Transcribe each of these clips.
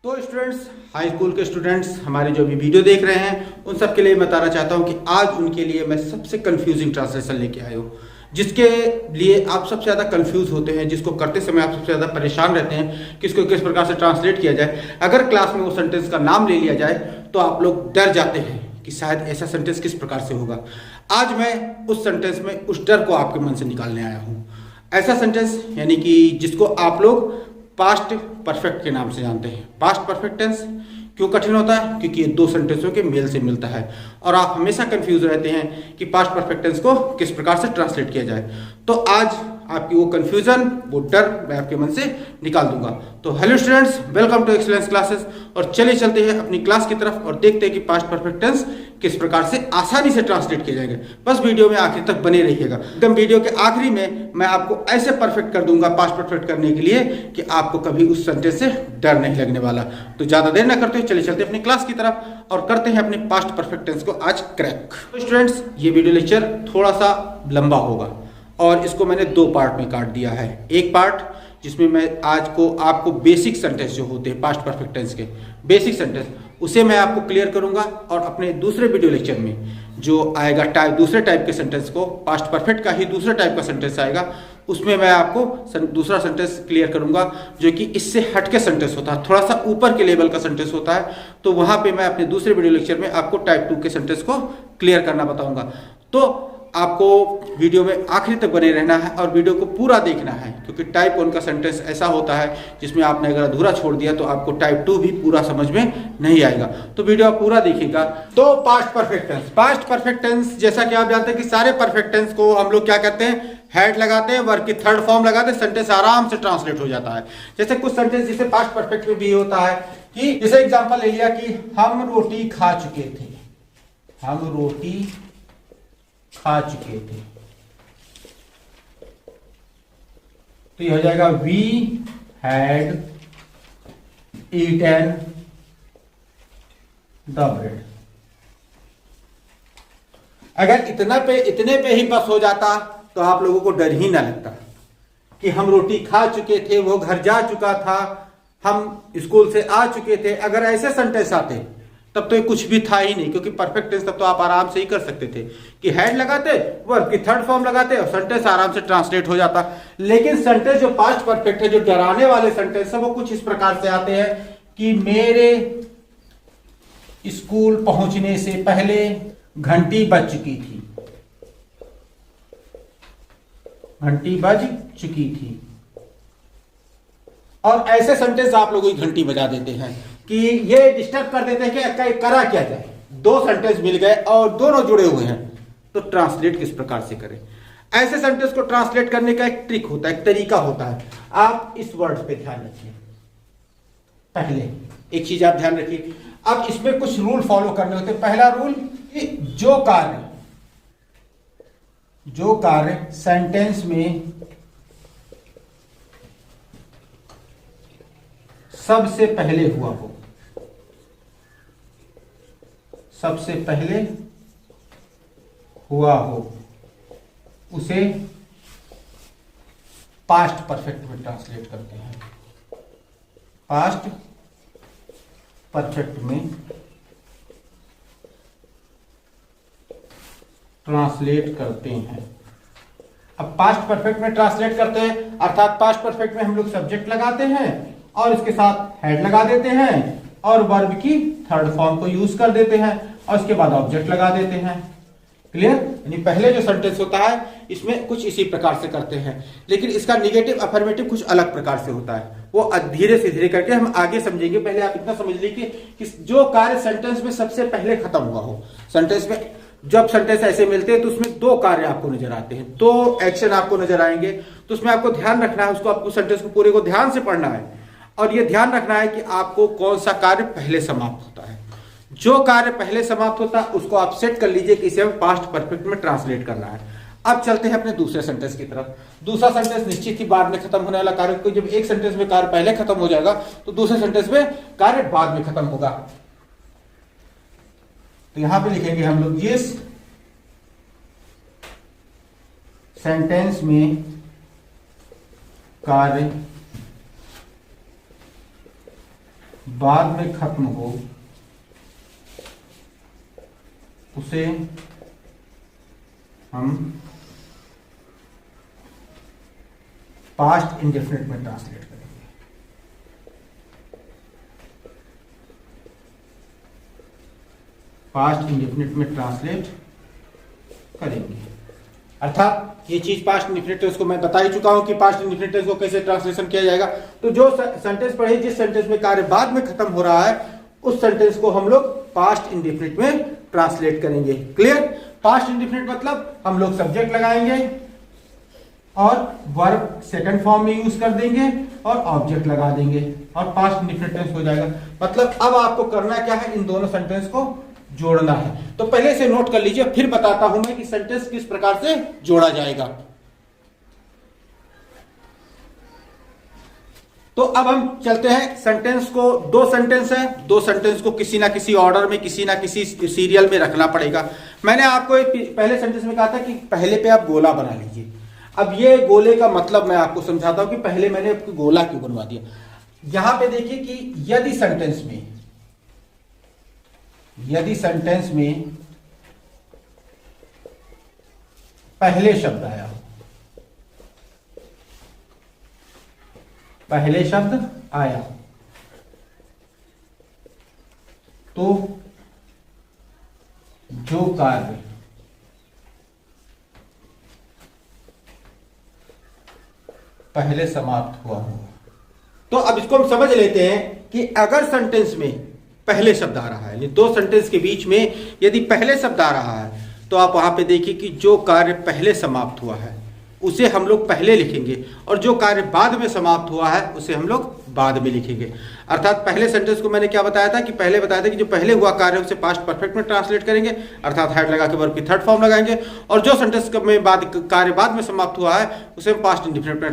तो students, high school के students हमारे जो भी वीडियो देख रहे हैं उन सब के लिए बताना चाहता हूं कि आज उनके लिए मैं सबसे कंफ्यूजिंग ट्रांसलेशन लेके आया हूँ, जिसके लिए आप सबसे ज़्यादा कंफ्यूज होते हैं, जिसको करते समय आप सबसे ज़्यादा परेशान रहते हैं कि इसको किस प्रकार से ट्रांसलेट किया जाए। अगर क्लास में वो सेंटेंस का नाम ले लिया जाए तो आप लोग डर जाते हैं कि शायद ऐसा सेंटेंस किस प्रकार से होगा। आज मैं उस सेंटेंस में उस डर को आपके मन से निकालने आया हूँ। ऐसा सेंटेंस यानी कि जिसको आप लोग पास्ट परफेक्ट के नाम से जानते हैं। पास्ट परफेक्ट टेंस क्यों कठिन होता है? क्योंकि ये दो सेंटेंसों के मेल से मिलता है और आप हमेशा कंफ्यूज रहते हैं कि पास्ट परफेक्ट टेंस को किस प्रकार से ट्रांसलेट किया जाए। तो आज आपकी वो कंफ्यूजन, वो डर मैं आपके मन से निकाल दूंगा। तो hello students, welcome to excellence classes. और चलिए चलते हैं अपनी क्लास की तरफ और देखते हैं कि पास्ट परफेक्ट टेंस किस प्रकार से आसानी से ट्रांसलेट किए जाएंगे। बस वीडियो में आखिर तक बने रहिएगा। एकदम वीडियो के आखिरी में मैं आपको ऐसे परफेक्ट कर दूंगा पास्ट परफेक्ट करने के लिए कि आपको कभी उस सेंटेंस से डर नहीं लगने वाला। तो ज्यादा देर ना करते हुए चलिए चलते हैं अपनी क्लास की तरफ और करते हैं अपने पास्ट परफेक्ट टेंस को आज क्रैक। तो स्टूडेंट्स, ये वीडियो लेक्चर थोड़ा सा लंबा होगा और इसको मैंने दो पार्ट में काट दिया है। एक पार्ट जिसमें मैं आज को आपको बेसिक सेंटेंस जो होते हैं पास्ट परफेक्ट टेंस के बेसिक सेंटेंस, उसे मैं आपको क्लियर करूंगा। और अपने दूसरे वीडियो लेक्चर में जो आएगा दूसरे टाइप के सेंटेंस को, पास्ट परफेक्ट का ही दूसरे टाइप का सेंटेंस आएगा, उसमें मैं आपको दूसरा सेंटेंस क्लियर करूंगा जो कि इससे हटके सेंटेंस होता है, थोड़ा सा ऊपर के लेवल का सेंटेंस होता है। तो वहां पे मैं अपने दूसरे वीडियो लेक्चर में आपको टाइप 2 के सेंटेंस को क्लियर करना बताऊंगा। तो आपको वीडियो में आखिरी तक बने रहना है और वीडियो को पूरा देखना है, क्योंकि टाइप 1 का सेंटेंस ऐसा होता है जिसमें आपने अगर अधूरा छोड़ दिया तो आपको टाइप 2 भी पूरा समझ में नहीं आएगा। तो वीडियो आप पूरा देखिएगा। तो पास्ट परफेक्ट टेंस जैसा कि आप जानते हैं कि सारे परफेक्ट टेंस को हम लोग क्या करते हैं, हेड लगाते हैं, वर्ब की थर्ड फॉर्म लगाते हैं, सेंटेंस आराम से ट्रांसलेट हो जाता है। जैसे कुछ सेंटेंस जिसे पास्ट परफेक्ट में भी होता है कि जैसे एग्जांपल ले लिया कि हम रोटी खा चुके थे, हम रोटी खा चुके थे, तो ये हो जाएगा we had eaten the bread. अगर इतने पे ही बस हो जाता तो आप लोगों को डर ही ना लगता कि हम रोटी खा चुके थे, वो घर जा चुका था, हम स्कूल से आ चुके थे। अगर ऐसे सेंटेंस आते तब तो ये कुछ भी था ही नहीं, क्योंकि परफेक्ट टेंस तब तो आप आराम से ही कर सकते थे कि हेड लगाते, वर्ब की थर्ड फॉर्म लगाते और सेंटेंस आराम से ट्रांसलेट हो जाता। लेकिन सेंटेंस जो पास्ट परफेक्ट है, जो डराने वाले सेंटेंस है, वो कुछ इस प्रकार से आते हैं कि मेरे स्कूल पहुंचने से पहले घंटी बज चुकी थी, घंटी बज चुकी थी। और ऐसे सेंटेंस आप लोगों की घंटी बजा देते हैं कि ये डिस्टर्ब कर देते हैं कि करा क्या जाए। दो सेंटेंस मिल गए और दोनों जुड़े हुए हैं, तो ट्रांसलेट किस प्रकार से करें? ऐसे सेंटेंस को ट्रांसलेट करने का एक ट्रिक होता है, एक तरीका होता है। आप इस वर्ड पे ध्यान रखिए। पहले एक चीज आप ध्यान रखिए, अब इसमें कुछ रूल फॉलो करने होते हैं। पहला रूल कि जो कार्य सेंटेंस में सबसे पहले हुआ हो, सबसे पहले हुआ हो, उसे पास्ट परफेक्ट में ट्रांसलेट करते हैं। पास्ट परफेक्ट में ट्रांसलेट करते हैं। अब पास्ट परफेक्ट में ट्रांसलेट करते हैं अर्थात पास्ट परफेक्ट में हम लोग सब्जेक्ट लगाते हैं और इसके साथ हेड लगा देते हैं और वर्ब की थर्ड फॉर्म को यूज कर देते हैं और उसके बाद ऑब्जेक्ट लगा देते हैं। क्लियर? यानी पहले जो सेंटेंस होता है इसमें कुछ इसी प्रकार से करते हैं, लेकिन इसका निगेटिव अफर्मेटिव कुछ अलग प्रकार से होता है। वो धीरे से धीरे करके हम आगे समझेंगे। पहले आप इतना समझ लीजिए कि जो कार्य सेंटेंस में सबसे पहले खत्म हुआ हो। सेंटेंस में जब सेंटेंस ऐसे मिलते हैं तो उसमें दो कार्य आपको नजर आते हैं, दो एक्शन आपको नजर आएंगे। तो उसमें आपको ध्यान रखना है, उसको आपको सेंटेंस को पूरे को ध्यान से पढ़ना है और यह ध्यान रखना है कि आपको कौन सा कार्य पहले समाप्त होता है। जो कार्य पहले समाप्त होता है उसको आप सेट कर लीजिए कि इसे पास्ट परफेक्ट में ट्रांसलेट करना है। अब चलते हैं अपने दूसरे सेंटेंस की तरफ। दूसरा सेंटेंस निश्चित ही बाद में खत्म होने वाला कार्य, क्योंकि जब एक सेंटेंस में कार्य पहले खत्म हो जाएगा तो दूसरे सेंटेंस में कार्य बाद में खत्म होगा। तो यहां पे लिखेंगे हम लोग, जिस सेंटेंस में कार्य बाद में खत्म हो उसे हम पास्ट इंडेफिनिट में ट्रांसलेट करेंगे। पास्ट इंडेफिनिट में ट्रांसलेट करेंगे, अर्थात ये चीज पास्ट इंडेफिनिट टेंस को मैं बता ही चुका हूं कि पास्ट इंडेफिनिट टेंस को कैसे ट्रांसलेशन किया जाएगा। तो जो सेंटेंस पढ़े, जिस सेंटेंस में कार्य बाद में खत्म हो रहा है, उस सेंटेंस को हम लोग पास्ट इंडेफिनिट में ट्रांसलेट करेंगे। क्लियर? पास्ट इंडेफिनिट मतलब हम लोग सब्जेक्ट लगाएंगे और वर्ब सेकंड फॉर्म में यूज कर देंगे और ऑब्जेक्ट लगा देंगे और पास्ट इंडेफिनिट टेंस हो जाएगा। मतलब अब आपको करना क्या है, इन दोनों सेंटेंस को जोड़ना है। तो पहले से नोट कर लीजिए, फिर बताता हूं मैं कि सेंटेंस किस प्रकार से जोड़ा जाएगा। तो अब हम चलते हैं सेंटेंस को, दो सेंटेंस है, दो सेंटेंस को किसी ना किसी ऑर्डर में, किसी ना किसी सीरियल में रखना पड़ेगा। मैंने आपको पहले सेंटेंस में कहा था कि पहले पे आप गोला बना लीजिए। अब ये गोले का मतलब मैं आपको समझाता हूं कि पहले मैंने आपको गोला क्यों बनवा दिया। यहां पे देखिए कि यदि सेंटेंस में पहले शब्द आया हो, पहले शब्द आया तो जो कार्य पहले समाप्त हुआ हो। तो अब इसको हम समझ लेते हैं कि अगर सेंटेंस में पहले शब्द आ रहा है, दो सेंटेंस के बीच में यदि पहले शब्द आ रहा है, तो आप वहां पे देखिए कि जो कार्य पहले समाप्त हुआ है उसे हम लोग पहले लिखेंगे और जो कार्य बाद में समाप्त हुआ है उसे हम लोग बाद में लिखेंगे। अर्थात पहले सेंटेंस को मैंने क्या बताया था कि पहले बताया था कि जो पहले हुआ कार्य है उसे पास्ट परफेक्ट में ट्रांसलेट करेंगे, अर्थात हेड लगा के वर्ब की थर्ड फॉर्म लगाएंगे, और जो सेंटेंस में कार्य बाद में समाप्त हुआ है उसे हम पास्ट इंडेफिनिट में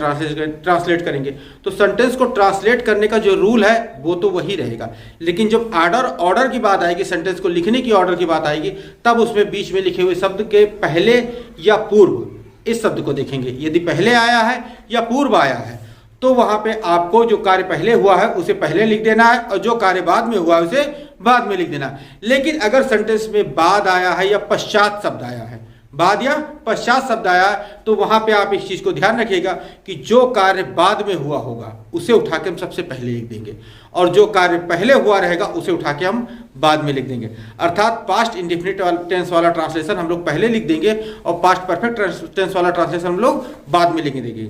ट्रांसलेट करेंगे। तो सेंटेंस को ट्रांसलेट करने का जो रूल है वो तो वही रहेगा, लेकिन जब ऑर्डर की बात आएगी, सेंटेंस को लिखने की ऑर्डर की बात आएगी, तब उसमें बीच में लिखे हुए शब्द के पहले या पूर्व इस शब्द को देखेंगे। यदि पहले आया है या पूर्व आया है तो वहां पे आपको जो कार्य पहले हुआ है उसे पहले लिख देना है और जो कार्य बाद में हुआ है उसे बाद में लिख देना है। लेकिन अगर सेंटेंस में बाद आया है या पश्चात शब्द आया है, बाद या पश्चात शब्द आया है, तो वहां पे आप इस चीज को ध्यान रखिएगा कि जो कार्य बाद में हुआ होगा उसे उठा के हम सबसे पहले लिख देंगे और जो कार्य पहले हुआ रहेगा उसे उठा के हम बाद में लिख देंगे। अर्थात पास्ट इंडेफिनिट टेंस वाला ट्रांसलेशन हम लोग पहले लिख देंगे और पास्ट परफेक्ट टेंस वाला ट्रांसलेशन हम लोग बाद में लिख देंगे।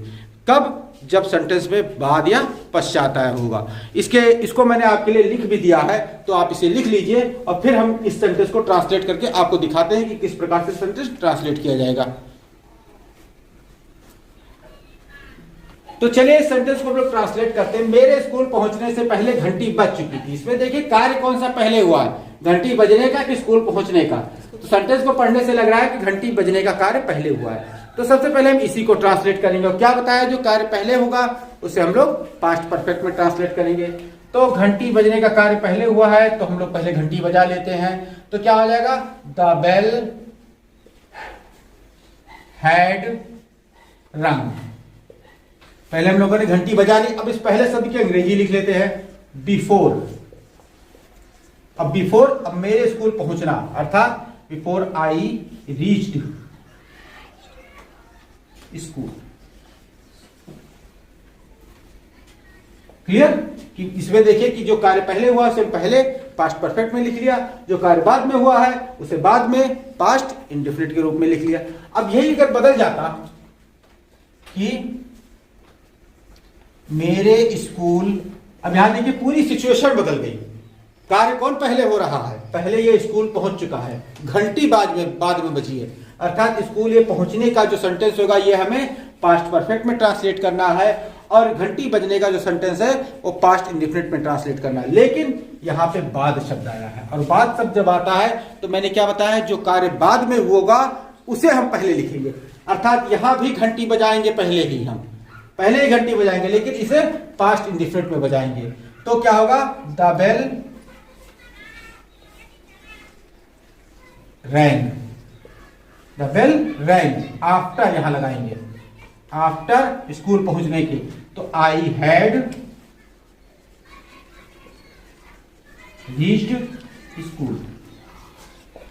कब? जब सेंटेंस में बाद या पश्चात आया होगा। इसको मैंने आपके लिए लिख भी दिया है, तो आप इसे लिख लीजिए और फिर हम इस सेंटेंस को ट्रांसलेट करके आपको दिखाते हैं कि किस प्रकार से सेंटेंस ट्रांसलेट किया जाएगा। तो चलिए इस सेंटेंस को हम लोग ट्रांसलेट करते हैं। मेरे स्कूल पहुंचने से पहले घंटी बज चुकी थी। इसमें देखिए कार्य कौन सा पहले हुआ है, घंटी बजने का कि स्कूल पहुंचने का। तो सेंटेंस को पढ़ने से लग रहा है कि घंटी बजने का कार्य पहले हुआ है। तो सबसे पहले हम इसी को ट्रांसलेट करेंगे और क्या बताया, जो कार्य पहले होगा उसे हम लोग पास्ट परफेक्ट में ट्रांसलेट करेंगे। तो घंटी बजने का कार्य पहले हुआ है तो हम लोग पहले घंटी बजा लेते हैं। तो क्या हो जाएगा, द बेल हैड रंग। पहले हम लोगों ने घंटी बजा ली। अब इस पहले शब्द की अंग्रेजी लिख लेते हैं, बिफोर। अब बिफोर, अब मेरे स्कूल पहुंचना, अर्थात before I reached school. Clear? कि इसमें देखिए कि जो कार्य पहले हुआ उसे पहले पास्ट परफेक्ट में लिख लिया, जो कार्य बाद में हुआ है उसे बाद में पास्ट इंडेफिनिट के रूप में लिख लिया। अब यही अगर बदल जाता कि मेरे स्कूल, अब यहां देखिए पूरी सिचुएशन बदल गई। कार्य कौन पहले हो रहा है, पहले ये स्कूल पहुंच चुका है, घंटी बाद में बजी है, अर्थात स्कूल ये पहुंचने का जो सेंटेंस होगा ये हमें पास्ट परफेक्ट में ट्रांसलेट करना है और घंटी बजने का जो सेंटेंस है वो पास्ट इंडेफिनिट में ट्रांसलेट करना है। लेकिन यहां पे बाद शब्द आया है और बाद शब्द जब आता है तो मैंने क्या बताया, जो कार्य बाद में होगा उसे हम पहले लिखेंगे। अर्थात यहां भी घंटी बजाएंगे पहले ही, हम पहले ही घंटी बजाएंगे, लेकिन इसे पास्ट इंडेफिनिट में बजाएंगे। तो क्या होगा, the bell rang, the bell rang. After यहां लगाएंगे, आफ्टर स्कूल पहुंचने के। तो I had reached school.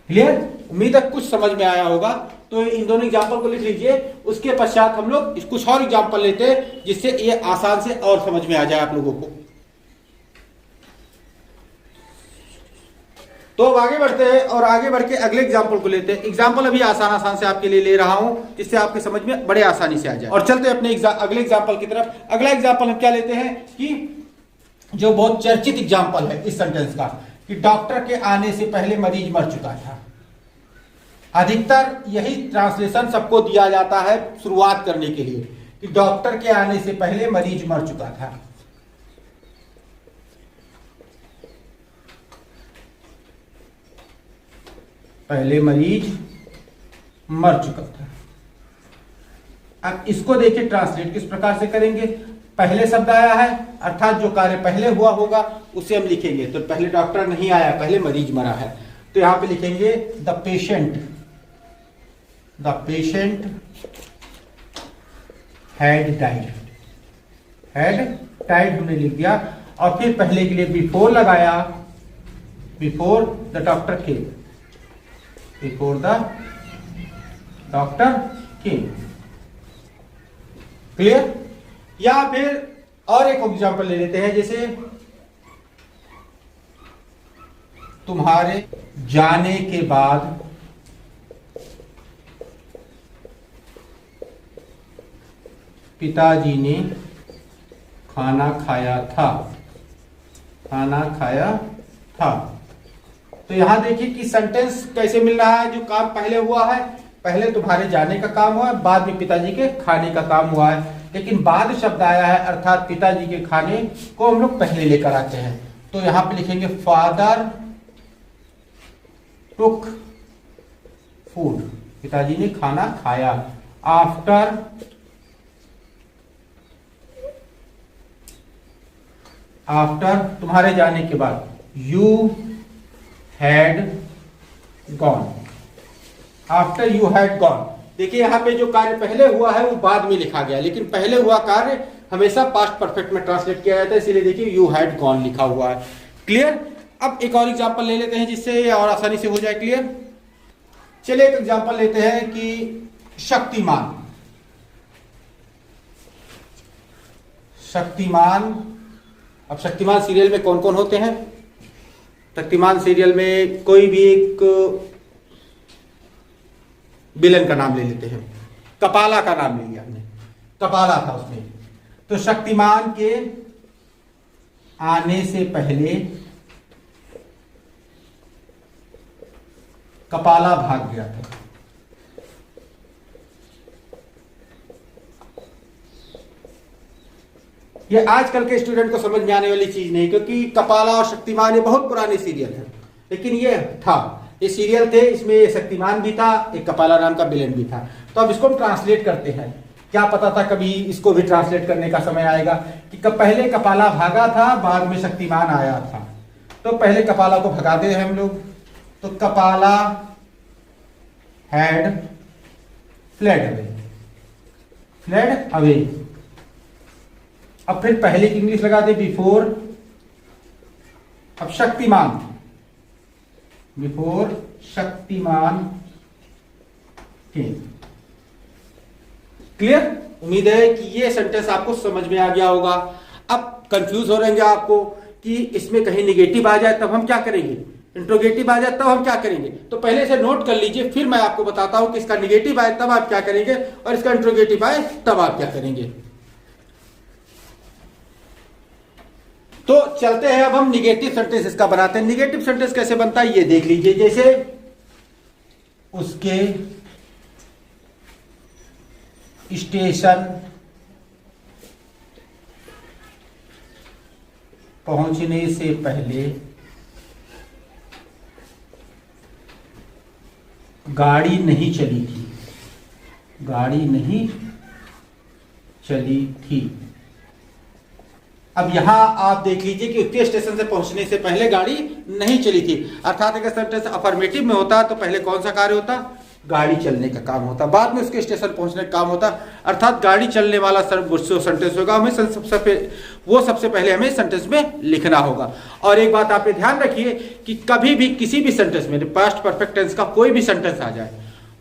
Clear? उम्मीद है कुछ समझ में आया होगा। तो इन दोनों एग्जाम्पल को लिख लीजिए। उसके पश्चात हम लोग कुछ और एग्जाम्पल लेते हैं जिससे ये आसान से और समझ में आ जाए आप लोगों को। तो अब आगे बढ़ते हैं और आगे बढ़ के अगले एग्जाम्पल को लेते हैं। एग्जाम्पल अभी आसान आसान से आपके लिए ले रहा हूं जिससे आपके समझ में बड़े आसानी से आ जाए। और चलते हैं अपने अगले एग्जाम्पल की तरफ। अगला एग्जाम्पल हम क्या लेते हैं कि जो बहुत चर्चित एग्जाम्पल है इस सेंटेंस का, कि डॉक्टर के आने से पहले मरीज मर चुका था। अधिकतर यही ट्रांसलेशन सबको दिया जाता है शुरुआत करने के लिए, कि डॉक्टर के आने से पहले मरीज मर चुका था। पहले मरीज मर चुका था। अब इसको देखिए ट्रांसलेट किस प्रकार से करेंगे। पहले शब्द आया है अर्थात जो कार्य पहले हुआ होगा उसे हम लिखेंगे। तो पहले डॉक्टर नहीं आया, पहले मरीज मरा है, तो यहां पे लिखेंगे द पेशेंट हैड डाइड। हमने लिख दिया और फिर पहले के लिए बिफोर लगाया, before the doctor came, before the doctor came. Clear? या फिर और एक एग्जांपल ले लेते हैं, जैसे तुम्हारे जाने के बाद पिताजी ने खाना खाया था। तो यहां देखिए कि सेंटेंस कैसे मिल रहा है। जो काम पहले हुआ है, पहले तुम्हारे जाने का काम हुआ है, बाद में पिताजी के खाने का काम हुआ है, लेकिन बाद शब्द आया है अर्थात पिताजी के खाने को हम लोग पहले लेकर आते हैं। तो यहां पे लिखेंगे फादर टुक फूड, पिताजी ने खाना खाया। आफ्टर तुम्हारे जाने के बाद, you had gone. After you had gone. देखिए यहां पे जो कार्य पहले हुआ है वो बाद में लिखा गया, लेकिन पहले हुआ कार्य हमेशा पास्ट परफेक्ट में ट्रांसलेट किया जाता है, इसीलिए देखिए यू हैड गॉन लिखा हुआ है। क्लियर? अब एक और एग्जांपल ले लेते हैं जिससे और आसानी से हो जाए क्लियर। चलिए एक एग्जांपल लेते हैं कि शक्तिमान। अब शक्तिमान सीरियल में कौन कौन होते हैं? शक्तिमान सीरियल में कोई भी एक विलन का नाम ले लेते हैं। कपाला का नाम ले लिया हमने, कपाला था उसमें। तो शक्तिमान के आने से पहले कपाला भाग गया था। ये आजकल के स्टूडेंट को समझ में आने वाली चीज नहीं, क्योंकि कपाला और शक्तिमान ये बहुत पुराने सीरियल है, लेकिन ये था, ये सीरियल थे, इसमें ये शक्तिमान भी था, एक कपाला नाम का विलेन भी था। तो अब इसको हम ट्रांसलेट करते हैं। क्या पता था कभी इसको भी ट्रांसलेट करने का समय आएगा कि पहले कपाला भागा था, बाद में शक्तिमान आया था। तो पहले कपाला को भगाते हैं हम लोग। तो कपाला हैड फ्लेड अवे। अब फिर पहले की इंग्लिश लगा दे बिफोर। अब शक्तिमान, बिफोर शक्तिमान केम। क्लियर? उम्मीद है कि ये सेंटेंस आपको समझ में आ गया होगा। अब कंफ्यूज हो रहेंगे आपको कि इसमें कहीं निगेटिव आ जाए तब हम क्या करेंगे, इंट्रोगेटिव आ जाए तब हम क्या करेंगे। तो पहले से नोट कर लीजिए, फिर मैं आपको बताता हूं कि इसका निगेटिव आए तब आप क्या करेंगे और इसका इंट्रोगेटिव आए तब आप क्या करेंगे। तो चलते हैं अब हम निगेटिव सेंटेंस इसका बनाते हैं। निगेटिव सेंटेंस कैसे बनता है ये देख लीजिए। जैसे उसके स्टेशन पहुंचने से पहले गाड़ी नहीं चली थी। अब यहां आप देख लीजिए कि उसके स्टेशन से पहुंचने से पहले गाड़ी नहीं चली थी, अर्थात अगर सेंटेंस अफर्मेटिव में होता तो पहले कौन सा कार्य होता, गाड़ी चलने का काम होता, बाद में उसके स्टेशन पहुंचने का काम होता, अर्थात गाड़ी चलने वाला जो सेंटेंस होगा हमें सबसे वो सबसे पहले हमें सेंटेंस में लिखना होगा। और एक बात आप ध्यान रखिए कि कभी भी किसी भी सेंटेंस में पास्ट परफेक्ट टेंस का कोई भी सेंटेंस आ जाए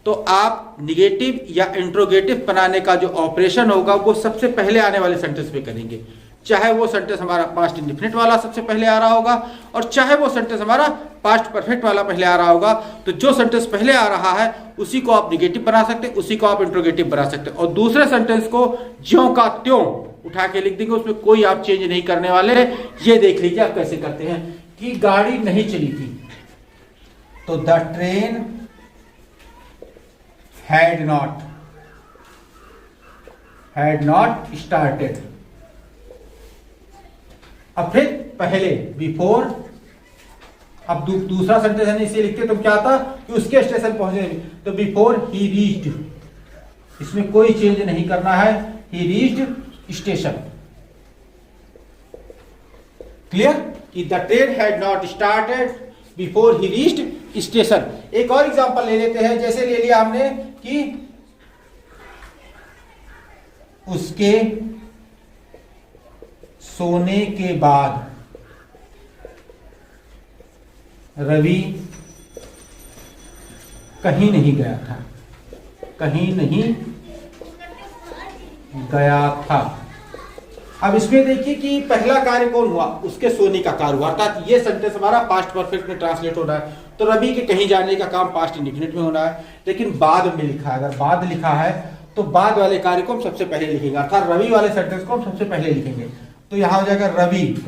तो आप निगेटिव या इंट्रोगेटिव बनाने का जो ऑपरेशन होगा वो सबसे पहले आने वाले सेंटेंस में करेंगे, चाहे वो सेंटेंस हमारा पास्ट इंडेफिनिट वाला सबसे पहले आ रहा होगा और चाहे वो सेंटेंस हमारा पास्ट परफेक्ट वाला पहले आ रहा होगा। तो जो सेंटेंस पहले आ रहा है उसी को आप निगेटिव बना सकते हैं, उसी को आप इंट्रोगेटिव बना सकते हैं और दूसरे सेंटेंस को ज्यों का त्यों उठा के लिख देंगे, उसमें कोई आप चेंज नहीं करने वाले। ये देख लीजिए आप कैसे करते हैं कि गाड़ी नहीं चली थी तो the train had not started। अब फिर पहले बिफोर, अब दूसरा सेंटेंस है इसे लिखते तो क्या था कि उसके स्टेशन पहुंचे तो बिफोर ही रीच्ड, इसमें कोई चेंज नहीं करना है, ही रीच्ड स्टेशन। क्लियर कि the train had not started before he reached station. एक और एग्जांपल ले लेते हैं, जैसे ले लिया हमने कि उसके सोने के बाद रवि कहीं नहीं गया था, कहीं नहीं गया था। अब इसमें देखिए कि पहला कार्य कौन हुआ, उसके सोने का कार्य हुआ, अर्थात ये सेंटेंस हमारा पास्ट परफेक्ट में ट्रांसलेट हो रहा है तो रवि के कहीं जाने का काम पास्ट इंडेफिनिट में होना है। लेकिन बाद में लिखा है, अगर बाद लिखा है तो बाद वाले कार्य को हम सबसे पहले लिखेंगे, अर्थात रवि वाले सेंटेंस को हम सबसे पहले लिखेंगे। तो यहां हो जाएगा रवि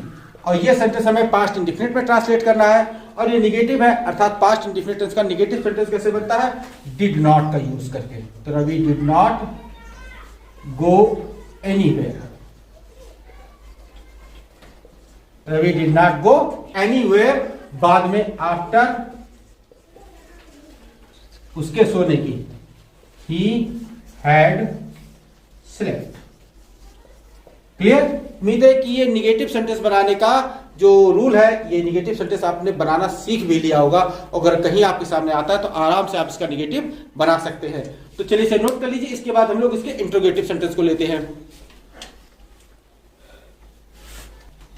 और ये सेंटेंस हमें पास्ट इंडेफिनिट में ट्रांसलेट करना है और ये निगेटिव है, अर्थात पास्ट इंडेफिनिट टेंस का निगेटिव सेंटेंस कैसे बनता है, डिड नॉट का यूज करके। तो Ravi did not go anywhere, Ravi did not go anywhere. बाद में आफ्टर उसके सोने की, ही हैड स्लेप्ट। क्लियर? उम्मीद है कि ये निगेटिव सेंटेंस बनाने का जो रूल है, ये निगेटिव सेंटेंस आपने बनाना सीख भी लिया होगा। अगर कहीं आपके सामने आता है तो आराम से आप इसका निगेटिव बना सकते हैं। तो चलिए इसे नोट कर लीजिए। इसके बाद हम लोग इसके इंट्रोगेटिव सेंटेंस को लेते हैं।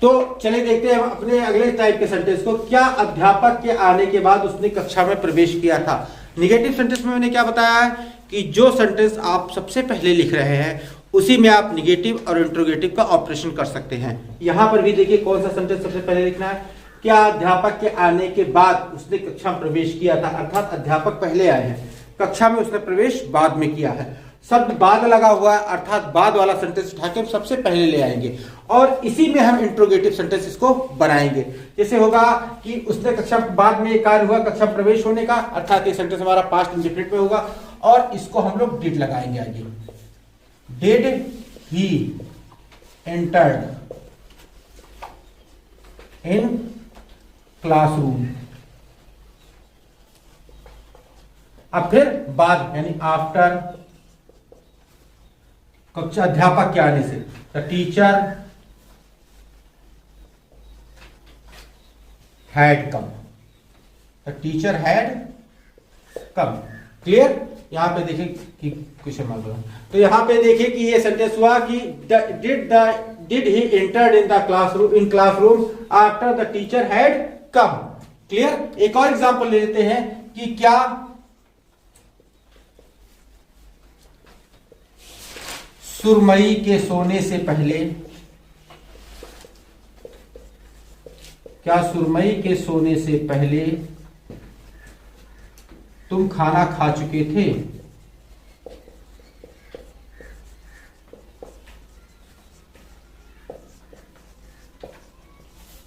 तो चलिए देखते हैं अपने अगले टाइप के सेंटेंस को। क्या अध्यापक के आने के बाद उसने कक्षा में प्रवेश किया था। निगेटिव सेंटेंस में मैंने क्या बताया है कि जो सेंटेंस आप सबसे पहले लिख रहे हैं उसी में आप निगेटिव और इंट्रोगेटिव का ऑपरेशन कर सकते हैं। यहां पर भी देखिए कौन सा सेंटेंस सबसे पहले लिखना है। क्या अध्यापक के आने के बाद उसने कक्षा में प्रवेश किया था, अर्थात अध्यापक पहले आए हैं, कक्षा में उसने प्रवेश बाद में किया है। शब्द बाद लगा हुआ है, अर्थात बाद वाला सेंटेंस उठा के हम सबसे पहले ले आएंगे और इसी में हम इंट्रोगेटिव सेंटेंस इसको बनाएंगे। जैसे होगा कि उसने कक्षा बाद में कार्य हुआ कक्षा प्रवेश होने का, अर्थात ये सेंटेंस हमारा पास्ट इंडेफिनिट में होगा और इसको हम लोग डिड लगाएंगे आगे। Did he entered in classroom. अब फिर बाद यानी आफ्टर, कक्षा अध्यापक के आने से, the teacher had come, the teacher had come. Clear? यहां पे देखिए कि क्वेश्चन मार्क लगा, तो यहां पे देखिए कि ये सेंटेंस हुआ कि did he entered in the classroom after the teacher had come. Clear? एक और एग्जांपल ले लेते हैं कि क्या सुरमई के सोने से पहले, क्या सुरमई के सोने से पहले तुम खाना खा चुके थे।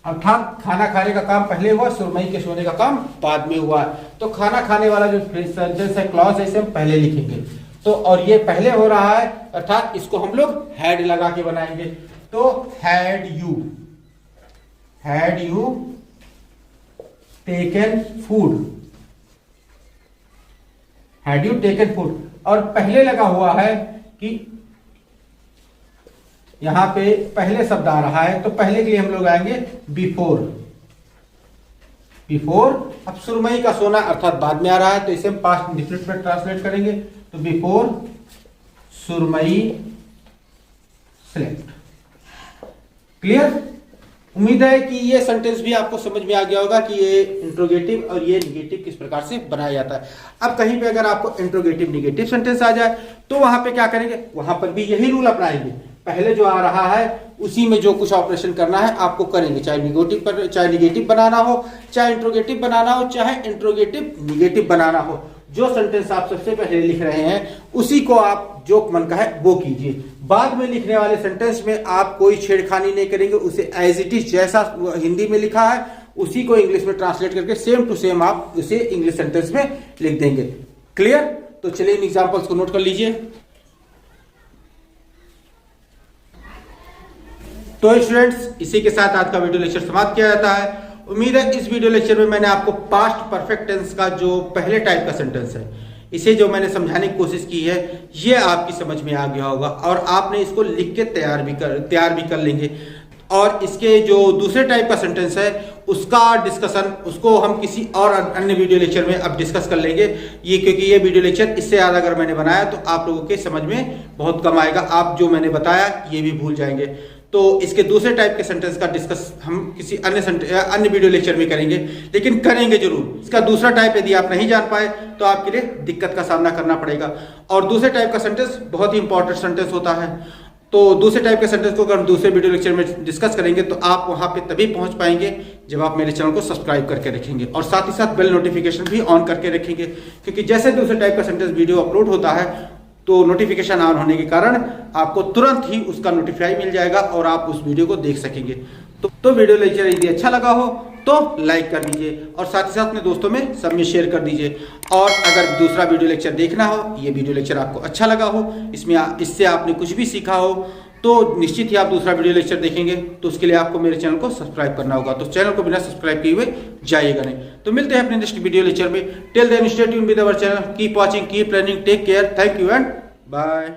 अर्थात खाना खाने का काम पहले हुआ, सुरमई के सोने का काम बाद में हुआ। तो खाना खाने वाला जो सेंटेंस है, क्लॉज है, इसे हम पहले लिखेंगे। तो और ये पहले हो रहा है, अर्थात इसको हम लोग हैड लगा के बनाएंगे। तो had you taken food, had you taken food. और पहले लगा हुआ है कि यहां पे पहले शब्द आ रहा है तो पहले के लिए हम लोग आएंगे बिफोर। अब सुरमई का सोना अर्थात बाद में आ रहा है तो इसे हम पास्ट इंडेफिनिट में ट्रांसलेट करेंगे। तो बिफोर सुरमई स्लेप्ट। क्लियर? उम्मीद है कि ये सेंटेंस भी आपको समझ में आ गया होगा कि ये इंट्रोगेटिव और ये निगेटिव किस प्रकार से बनाया जाता है। अब कहीं पे अगर आपको इंट्रोगेटिव निगेटिव सेंटेंस आ जाए तो वहां पे क्या करेंगे, वहां पर भी यही रूल अपनाएंगे। पहले जो आ रहा है उसी में जो कुछ ऑपरेशन करना है आपको करेंगे, चाहे निगेटिव बनाना हो, चाहे इंट्रोगेटिव बनाना हो, चाहे इंट्रोगेटिव निगेटिव बनाना हो। जो सेंटेंस आप सबसे पहले लिख रहे हैं उसी को आप जो मन का है वो कीजिए। बाद में लिखने वाले सेंटेंस में आप कोई छेड़खानी नहीं करेंगे, उसे एज इट इज जैसा हिंदी में लिखा है उसी को इंग्लिश में ट्रांसलेट करके सेम टू सेम आप उसे इंग्लिश सेंटेंस में लिख देंगे। क्लियर? तो चलिए इन एग्जांपल्स को नोट कर लीजिए। तो स्टूडेंट्स, इसी के साथ आज का वीडियो लेक्चर समाप्त किया जाता है। उम्मीद है इस वीडियो लेक्चर में मैंने आपको पास्ट परफेक्ट टेंस का जो पहले टाइप का सेंटेंस है इसे जो मैंने समझाने की कोशिश की है ये आपकी समझ में आ गया होगा और आपने इसको लिख के तैयार भी कर लेंगे। और इसके जो दूसरे टाइप का सेंटेंस है उसका डिस्कशन उसको हम किसी और अन्य वीडियो लेक्चर में अब डिस्कस कर लेंगे। ये क्योंकि ये वीडियो लेक्चर इससे ज़्यादा अगर मैंने बनाया तो आप लोगों के समझ में बहुत कम आएगा, आप जो मैंने बताया ये भी भूल जाएंगे। तो इसके दूसरे टाइप के सेंटेंस का डिस्कस हम किसी अन्य वीडियो लेक्चर में करेंगे, लेकिन करेंगे जरूर। इसका दूसरा टाइप यदि आप नहीं जान पाए तो आपके लिए दिक्कत का सामना करना पड़ेगा। और दूसरे टाइप का सेंटेंस बहुत ही इंपॉर्टेंट सेंटेंस होता है। तो दूसरे टाइप के सेंटेंस को अगर हम दूसरे वीडियो लेक्चर में डिस्कस करेंगे तो आप वहां पे तभी पहुंच पाएंगे जब आप मेरे चैनल को सब्सक्राइब करके रखेंगे और साथ ही साथ बेल नोटिफिकेशन भी ऑन करके रखेंगे, क्योंकि जैसे दूसरे टाइप का सेंटेंस वीडियो अपलोड होता है तो नोटिफिकेशन ऑन होने के कारण आपको तुरंत ही उसका नोटिफाई मिल जाएगा और आप उस वीडियो को देख सकेंगे। तो वीडियो लेक्चर यदि अच्छा लगा हो तो लाइक कर दीजिए और साथ ही साथ अपने दोस्तों में सब में शेयर कर दीजिए। और अगर दूसरा वीडियो लेक्चर देखना हो, ये वीडियो लेक्चर आपको अच्छा लगा हो, इससे आपने कुछ भी सीखा हो, तो निश्चित ही आप दूसरा वीडियो लेक्चर देखेंगे। तो उसके लिए आपको मेरे चैनल को सब्सक्राइब करना होगा। तो चैनल को बिना सब्सक्राइब किए हुए जाइएगा नहीं। तो मिलते हैं अपने नेक्स्ट वीडियो लेक्चर में। Till then stay tuned with our channel, keep watching, keep learning, take care, thank you and bye.